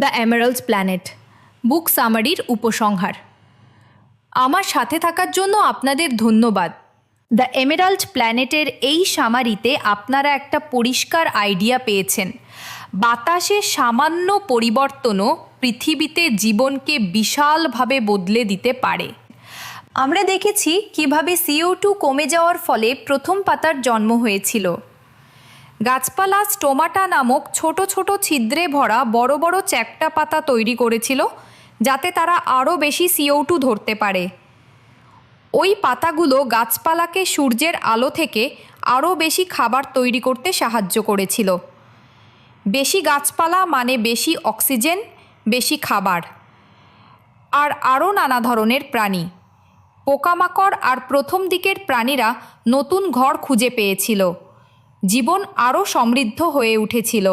The এমেরাল্ডস planet বুক সামারির উপসংহার। আমার সাথে থাকার জন্য আপনাদের ধন্যবাদ। দ্য এমেরাল্ড প্ল্যানেটের এই সামারিতে আপনারা একটা পরিষ্কার আইডিয়া পেয়েছেন। বাতাসের সামান্য পরিবর্তনও পৃথিবীতে জীবনকে বিশালভাবে বদলে দিতে পারে। আমরা দেখেছি কিভাবে CO2 কমে যাওয়ার ফলে প্রথম পাতার জন্ম হয়েছিল। গাছপালা স্টোমাটা নামক ছোট ছোট ছিদ্রে ভরা বড় বড় চ্যাপ্টা পাতা তৈরি করেছিল, যাতে তারা আরও বেশি CO2 ধরতে পারে। ওই পাতাগুলো গাছপালাকে সূর্যের আলো থেকে আরও বেশি খাবার তৈরি করতে সাহায্য করেছিল। বেশি গাছপালা মানে বেশি অক্সিজেন, বেশি খাবার, আর আরও নানা ধরনের প্রাণী, পোকামাকড় আর প্রথম দিকের প্রাণীরা নতুন ঘর খুঁজে পেয়েছিল। জীবন আরও সমৃদ্ধ হয়ে উঠেছিল।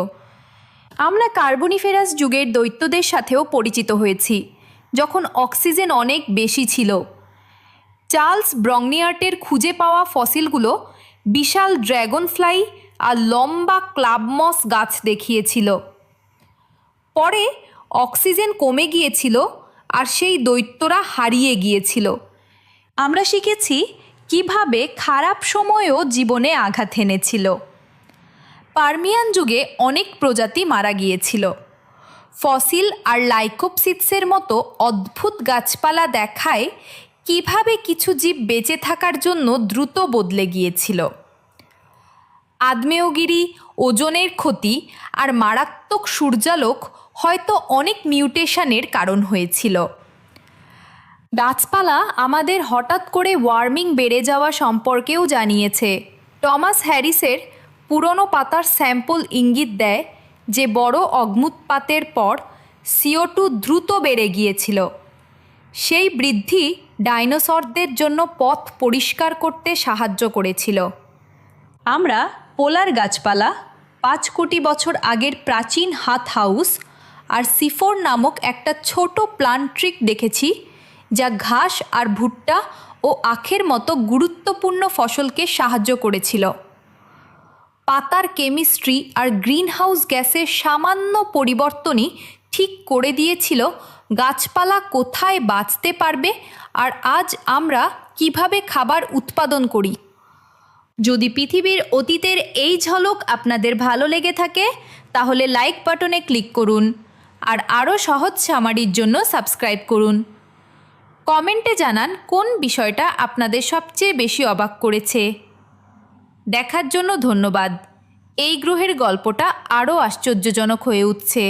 আমরা কার্বনিফেরাস যুগের দৈত্যদের সাথেও পরিচিত হয়েছি, যখন অক্সিজেন অনেক বেশি ছিল। চার্লস ব্রংনিয়ার্টের খুঁজে পাওয়া ফসিলগুলো বিশাল ড্র্যাগনফ্লাই আর লম্বা ক্লাবমস গাছ দেখিয়েছিল। পরে অক্সিজেন কমে গিয়েছিল আর সেই দৈত্যরা হারিয়ে গিয়েছিল। আমরা শিখেছি কিভাবে খারাপ সময়ও জীবনে আঘাত এনেছিল। পার্মিয়ান যুগে অনেক প্রজাতি মারা গিয়েছিল। ফসিল আর লাইকোপসিডসের মতো অদ্ভুত গাছপালা দেখায় কিভাবে কিছু জীব বেঁচে থাকার জন্য দ্রুত বদলে গিয়েছিল। আগ্নেয়গিরি, ওজনের ক্ষতি আর মারাত্মক সূর্যালোক হয়তো অনেক মিউটেশনের কারণ হয়েছিল। গাছপালা আমাদের হঠাৎ করে ওয়ার্মিং বেড়ে যাওয়া সম্পর্কেও জানিয়েছে। টমাস হ্যারিসের পুরনো পাতার স্যাম্পল ইঙ্গিত দেয় যে বড় অগ্ন্যুৎপাতের পর CO2 দ্রুত বেড়ে গিয়েছিল। সেই বৃদ্ধি ডাইনোসরদের জন্য পথ পরিষ্কার করতে সাহায্য করেছিল। আমরা পোলার গাছপালা, 5 কোটি বছর আগের প্রাচীন হাত হাউস আর সিফোর নামক একটা ছোট প্লান্ট ট্রিক দেখেছি, যা ঘাস আর ভুট্টা ও আখের মতো গুরুত্বপূর্ণ ফসলকে সাহায্য করেছিল। পাতার কেমিস্ট্রি আর গ্রিনহাউস গ্যাসের সামান্য পরিবর্তনই ঠিক করে দিয়েছিল গাছপালা কোথায় বাঁচতে পারবে আর আজ আমরা কিভাবে খাবার উৎপাদন করি। যদি পৃথিবীর অতীতের এই ঝলক আপনাদের ভালো লেগে থাকে, তাহলে লাইক বাটনে ক্লিক করুন আর আরও সহজ সামারির জন্য সাবস্ক্রাইব করুন। কমেন্টে জানান কোন বিষয়টা আপনাদের সবচেয়ে বেশি অবাক করেছে। দেখার জন্য ধন্যবাদ। এই গ্রহের গল্পটা আরও আশ্চর্যজনক হয়ে উঠছে।